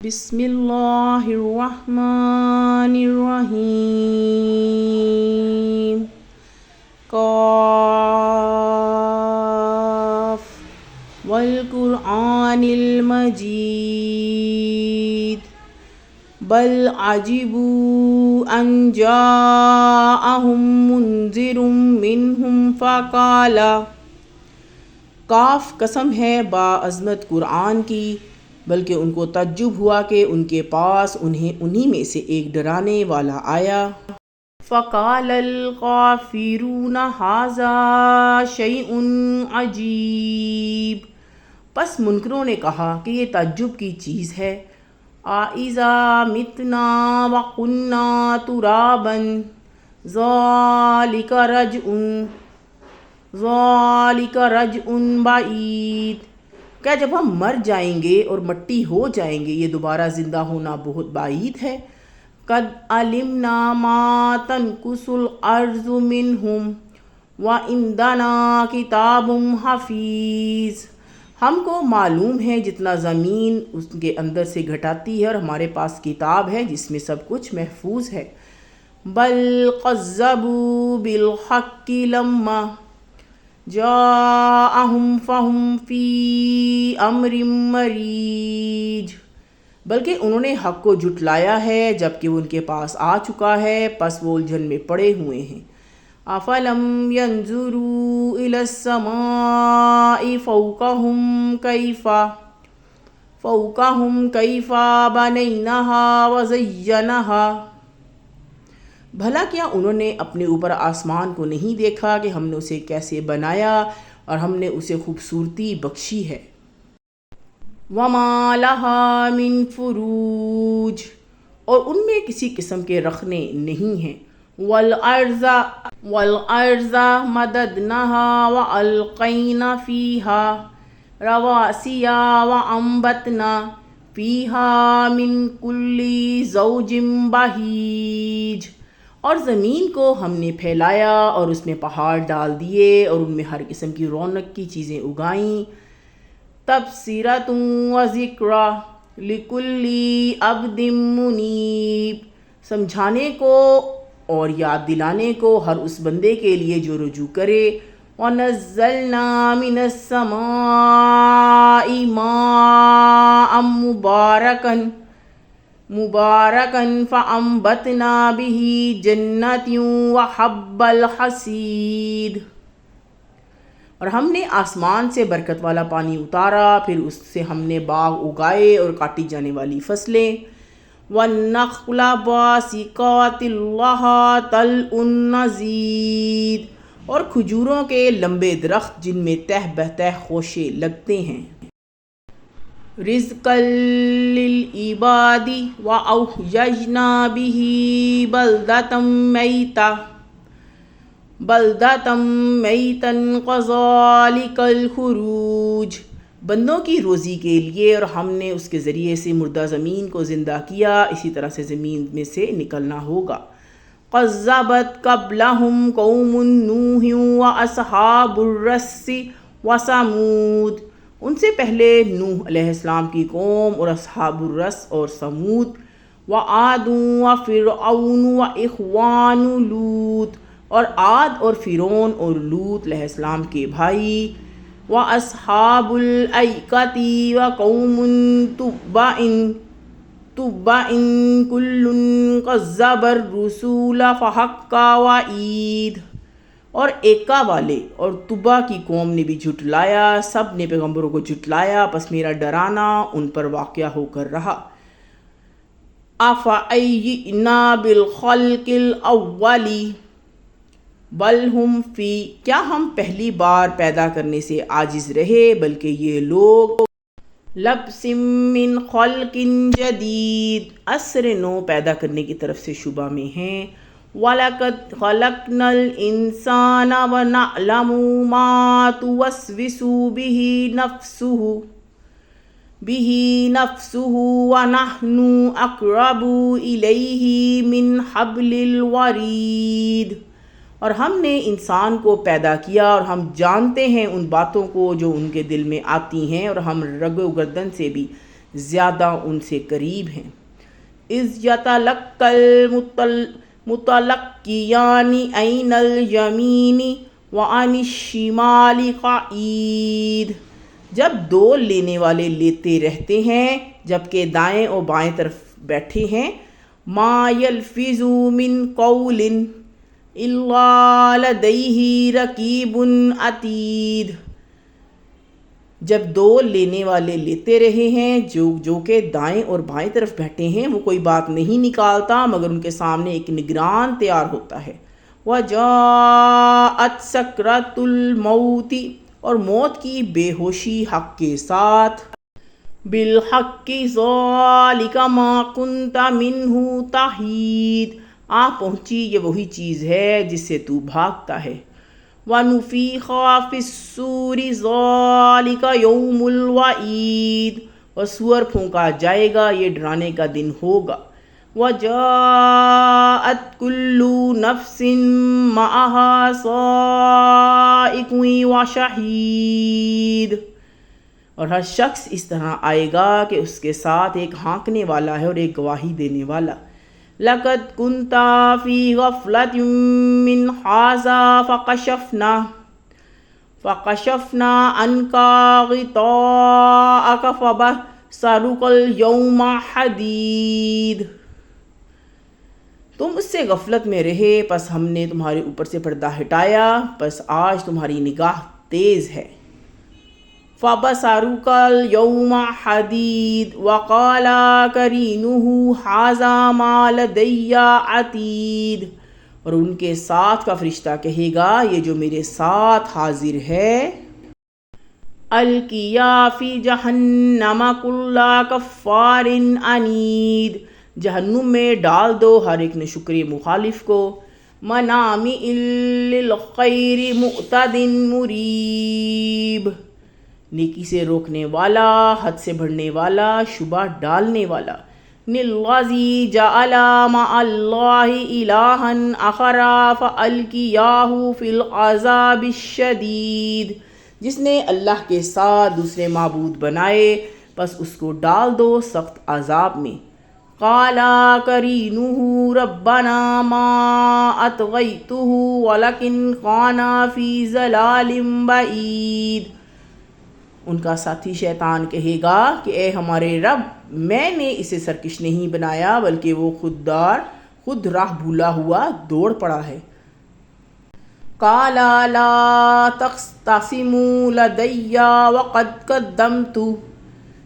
بسم اللہ الرحمن الرحیم قاف والقرآن المجید بل عجبوا ان جاءهم منذر منهم فقال کاف قسم ہے با عظمت قرآن کی، بلکہ ان کو تعجب ہوا کہ ان کے پاس انہی میں سے ایک ڈرانے والا آیا۔ فَقَالَ الْكَافِرُونَ هَذَا شَيْءٌ عَجِیب، پس منکروں نے کہا کہ یہ تعجب کی چیز ہے۔ أَإِذَا مِتْنَا وَكُنَّا تُرَابًا ذَلِكَ رَجْعٌ بَعِیدٌ، کیا جب ہم مر جائیں گے اور مٹی ہو جائیں گے یہ دوبارہ زندہ ہونا بہت بعید ہے۔ قَدْ عَلِمْنَا مَا تَنْقُصُ الْأَرْضُ مِنْهُمْ وَعِنْدَنَا کِتَابٌ حَفِیظٌ، ہم کو معلوم ہے جتنا زمین اس کے اندر سے گھٹاتی ہے اور ہمارے پاس کتاب ہے جس میں سب کچھ محفوظ ہے۔ بَلْ كَذَّبُوا بِالْحَقِّ لَمَّا جَاءَهُمْ فَهُمْ فِي أَمْرٍ مَّرِیجٍ، بلکہ انہوں نے حق کو جھٹلایا ہے جبکہ وہ ان کے پاس آ چکا ہے، پس وہ الجھن میں پڑے ہوئے ہیں۔ أَفَلَمْ يَنْظُرُوا إِلَى السَّمَاءِ فَوْقَهُمْ كَيْفَ بَنَيْنَاهَا وَزَيَّنَاهَا، بھلا کیا انہوں نے اپنے اوپر آسمان کو نہیں دیکھا کہ ہم نے اسے کیسے بنایا اور ہم نے اسے خوبصورتی بخشی ہے۔ وَمَا لَهَا مِن فُرُوجٍ، اور ان میں کسی قسم کے رخنے نہیں ہیں۔ وَالْأَرْضَ مَدَدْنَاهَا وَأَلْقَيْنَا فِيهَا رَوَاسِيَ وَأَنبَتْنَا فِيهَا مِن كُلِّ زَوْجٍ بَهِیجٍ، اور زمین کو ہم نے پھیلایا اور اس میں پہاڑ ڈال دیے اور ان میں ہر قسم کی رونق کی چیزیں اگائیں۔ تَبْصِرَةٌ وَذِکْرَىٰ لِكُلِّ عَبْدٍ مُنِیبٍ، سمجھانے کو اور یاد دلانے کو ہر اس بندے کے لیے جو رجوع کرے۔ وَنَزَّلْنَا مِنَ السَّمَاءِ مَاءً مُبَارَكًا فَأَنبَتْنَا بِهِ جَنَّاتٍ وَحَبَّ الْحَصِیدِ، اور ہم نے آسمان سے برکت والا پانی اتارا، پھر اس سے ہم نے باغ اگائے اور کاٹی جانے والی فصلیں۔ وَالنَّخْلَ بَاسِقَاتٍ لَهَا طَلْعٌ نَضِیدٌ، اور کھجوروں کے لمبے درخت جن میں تہ بتہ خوشے لگتے ہیں۔ رِزْقًا لِلْعِبَادِ وَأَحْیَیْنَا بِهِ بَلْدَةً مَّیْتًا کَذَلِکَ الْخُرُوجُ، بندوں کی روزی کے لیے، اور ہم نے اس کے ذریعے سے مردہ زمین کو زندہ کیا، اسی طرح سے زمین میں سے نکلنا ہوگا۔ کَذَّبَتْ قَبْلَهُمْ قَوْمُ نُوحٍ وَأَصْحَابُ الرَّسِّ وَثَمُودَ، ان سے پہلے نوح علیہ السلام کی قوم اور اصحاب الرس اور سمود۔ وَعَادٌ وَفِرْعَوْنُ وَإِخْوَانُ لُوط، اور عاد اور فرعون اور لوط علیہ السلام کے بھائی۔ وَأَصْحَابُ الْأَیْکَةِ وَقَوْمُ تُبَّعٍ كُلٌّ کَذَّبَ الرُّسُلَ فَحَقَّ وَعِیدِ، اور ایکا والے اور تبع کی قوم نے بھی جھٹلایا، سب نے پیغمبروں کو جھٹلایا، پس میرا ڈرانا ان پر واقع ہو کر رہا۔ أَفَعَیِّئْنَا بِالْخَلْقِ الْأَوَّلِ بَلْ هُمْ فِی، کیا ہم پہلی بار پیدا کرنے سے عاجز رہے بلکہ یہ لوگ لَبْسٍ مِّن خَلْقٍ جَدِیدٍ، عصر نو پیدا کرنے کی طرف سے شبہ میں ہیں۔ وَلَقَدْ خَلَقْنَا الْإِنسَانَ وَنَعْلَمُ مَا تُوَسْوِسُ بِهِ نَفْسُهُ وَنَحْنُ أَقْرَبُ إِلَیْهِ مِنْ حَبْلِ الْوَرِیدِ، اور ہم نے انسان کو پیدا کیا اور ہم جانتے ہیں ان باتوں کو جو ان کے دل میں آتی ہیں، اور ہم رگ و گردن سے بھی زیادہ ان سے قریب ہیں۔ اذ یتلقی المتلقیان عن الیمین وعن الشمال قعید، جب دو لینے والے لیتے رہتے ہیں جبکہ دائیں اور بائیں طرف بیٹھے ہیں۔ ما یلفظ من قول الا لدیہ رقیب عتید، جب دو لینے والے لیتے رہے ہیں جو کہ دائیں اور بائیں طرف بیٹھے ہیں، وہ کوئی بات نہیں نکالتا مگر ان کے سامنے ایک نگران تیار ہوتا ہے۔ وَجَاءَتْ سَكْرَةُ الْمَوْتِ، اور موت کی بے ہوشی حق کے ساتھ۔ بِالْحَقِّ ذَلِكَ مَا كُنْتَ مِنْهُ تَحِيدُ، آ پہنچی یہ وہی چیز ہے جس سے تو بھاگتا ہے۔ وَنُفِخَ فِي الصُّورِ ذَلِكَ يَوْمُ الْوَعِيدِ، اور سور پھونکا جائے گا، یہ ڈرانے کا دن ہوگا۔ وَجَاءَتْ كُلُّ نَفْسٍ مَعَهَا سَائِقٌ وَشَهِيدٌ، اور ہر شخص اس طرح آئے گا کہ اس کے ساتھ ایک ہانکنے والا ہے اور ایک گواہی دینے والا۔ لَقَدْ كُنْتَ فِي غَفْلَةٍ مِّنْ هَٰذَا فَكَشَفْنَا عَنْكَ غِطَاءَكَ فَبَصَرُكَ الْيَوْمَ حَدِيدٌ، تم اس سے غفلت میں رہے پس ہم نے تمہارے اوپر سے پردہ ہٹایا، پس آج تمہاری نگاہ تیز ہے۔ فَبَصَرُكَ الْيَوْمَ حَدِيدٌ وَقَالَ قَرِينُهُ هَٰذَا مَا لَدَيَّ عَتِيدٌ، اور ان کے ساتھ کا فرشتہ کہے گا یہ جو میرے ساتھ حاضر ہے۔ الْقِيَا فِي جَهَنَّمَ كُلَّ كَفَّارٍ عَنِيدٍ، جہنم میں ڈال دو ہر ایک ناشکر مخالف کو۔ مَنَّاعٍ لِلْخَيْرِ مُعْتَدٍ مُرِیبٍ، نیکی سے روکنے والا، حد سے بڑھنے والا، شبہ ڈالنے والا۔ الَّذِي جَعَلَ مَعَ اللَّهِ إِلَٰهًا آخَرَ فَأَلْقِيَاهُ فِي الْعَذَابِ الشَّدِيدِ، جس نے اللہ کے ساتھ دوسرے معبود بنائے پس اس کو ڈال دو سخت عذاب میں۔ قَالَ قَرِينُهُ رَبَّنَا مَا أَطْغَيْتُهُ وَلَكِنْ كَانَ فِي ضَلَالٍ بَعِيدٍ، ان کا ساتھی شیطان کہے گا کہ اے ہمارے رب، میں نے اسے سرکش نہیں بنایا بلکہ وہ خود راہ بھولا ہوا دوڑ پڑا ہے۔ قَالَ لَا تَخْتَصِمُوا لَدَيَّ وَقَدْ قَدَّمْتُ،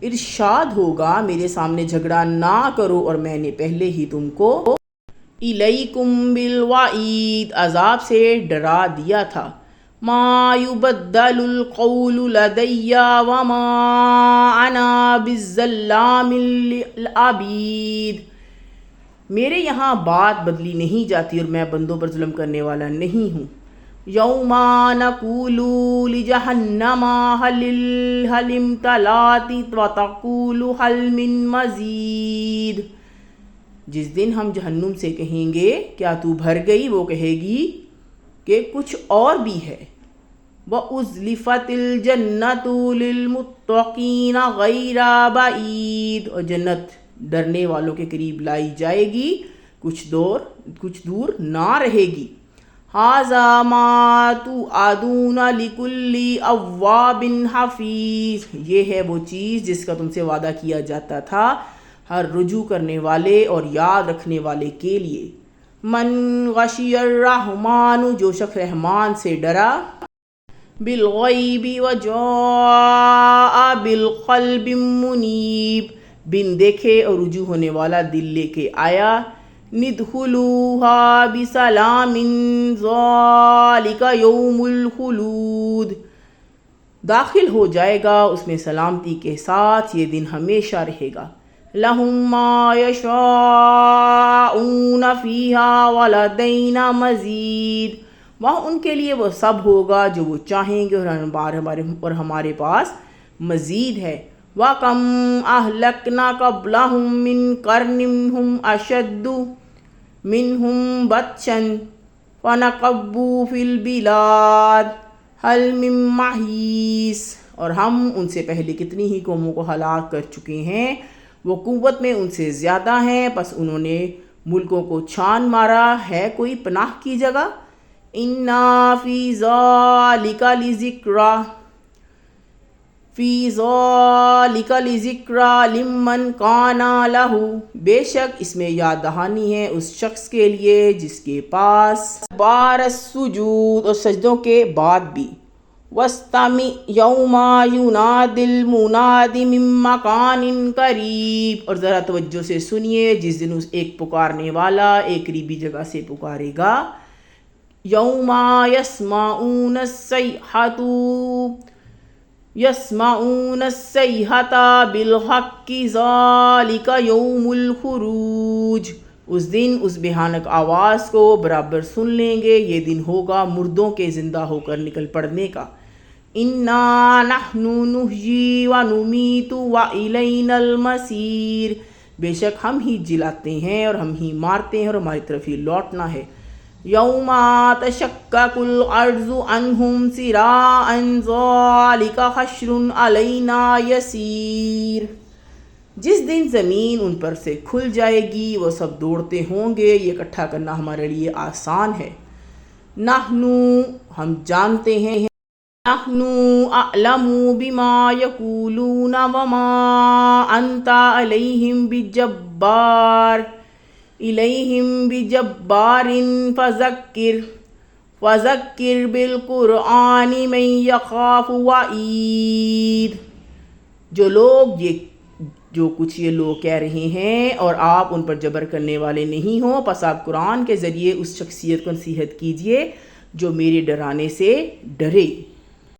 ارشاد ہوگا میرے سامنے جھگڑا نہ کرو اور میں نے پہلے ہی تم کو اِلَيْكُمْ بِالْوَعِيدِ، عذاب سے ڈرا دیا تھا۔ مَا يُبَدَّلُ الْقَوْلُ لَدَيَّ وَمَا أَنَا بِالظَّلَّامِ لِلْعَبِيدِ، میرے یہاں بات بدلی نہیں جاتی اور میں بندوں پر ظلم کرنے والا نہیں ہوں۔ یوم نقول لجہنم هل امتلأت وتقول هل من مزید، جس دن ہم جہنم سے کہیں گے کیا تو بھر گئی، وہ کہے گی کہ کچھ اور بھی ہے۔ وَأُزْلِفَتِ الْجَنَّةُ لِلْمُتَّقِينَ غَيْرَ بَعِيدٍ، اور جنت ڈرنے والوں کے قریب لائی جائے گی، کچھ دور نہ رہے گی۔ هَٰذَا مَا تُوعَدُونَ لِكُلِّ أَوَّابٍ حَفِیظٍ، یہ ہے وہ چیز جس کا تم سے وعدہ کیا جاتا تھا ہر رجوع کرنے والے اور یاد رکھنے والے کے لیے۔ من غشی الرحمن، جو شخص رحمان سے ڈرا، بالغیب وجاء بالقلب منیب، بن دیکھے اور رجوع ہونے والا دل لے کے آیا۔ ندخلوها بسلام ذالک یوم الخلود، داخل ہو جائے گا اس میں سلامتی کے ساتھ، یہ دن ہمیشہ رہے گا۔ لہم ما یشاءون فیہا ولدینا مزید، وہاں ان کے لیے وہ سب ہوگا جو وہ چاہیں گے اور ہمارے پاس مزید ہے۔ وَكَمْ أَهْلَكْنَا قَبْلَهُمْ مِنْ قَرْنٍ هُمْ أَشَدُّ مِنْهُمْ بَطْشًا فَنَقَبُّوا فِي الْبِلَادِ هَلْ مِن مَّحِيصٍ، اور ہم ان سے پہلے کتنی ہی قوموں کو ہلاک کر چکے ہیں، وہ قوت میں ان سے زیادہ ہیں، پس انہوں نے ملکوں کو چھان مارا، ہے کوئی پناہ کی جگہ؟ اِنَّا فِي ذَلِكَ لِذِكْرَىٰ لِمَّنْ كَانَ لَهُ، بے شک اس میں یاد دہانی ہے اس شخص کے لیے جس کے پاس بار السجود، اور سجدوں کے بعد بھی، وَاسْتَمِعْ يَوْمَ يُنَادِ الْمُنَادِ مِن مَّكَانٍ قَرِيبٍ، اور ذرا توجہ سے سنیے جس دن ایک پکارنے والا ایک قریبی جگہ سے پکارے گا، یوم یسمعون الصیحۃ بالحق ذالک یوم الخروج، اس دن اس بھیانک آواز کو برابر سن لیں گے، یہ دن ہوگا مردوں کے زندہ ہو کر نکل پڑنے کا۔ انا نحن نحیی ونمیت والینا المصیر، بے شک ہم ہی جلاتے ہیں اور ہم ہی مارتے ہیں اور ہماری طرف ہی لوٹنا ہے۔ یوم تشقق الارض عنہم سراعا ذالک حشر علینا یسیر، جس دن زمین ان پر سے کھل جائے گی وہ سب دوڑتے ہوں گے، یہ اکٹھا کرنا ہمارے لیے آسان ہے۔ نحنو، ہم جانتے ہیں، نحنو اعلم بما یقولون وما انت علیہم بجبار فذکر بالقرآن من یخاف وعید، جو کچھ یہ لوگ کہہ رہے ہیں اور آپ ان پر جبر کرنے والے نہیں ہوں، پس آپ قرآن کے ذریعے اس شخصیت کو نصیحت کیجئے جو میرے ڈرانے سے ڈرے۔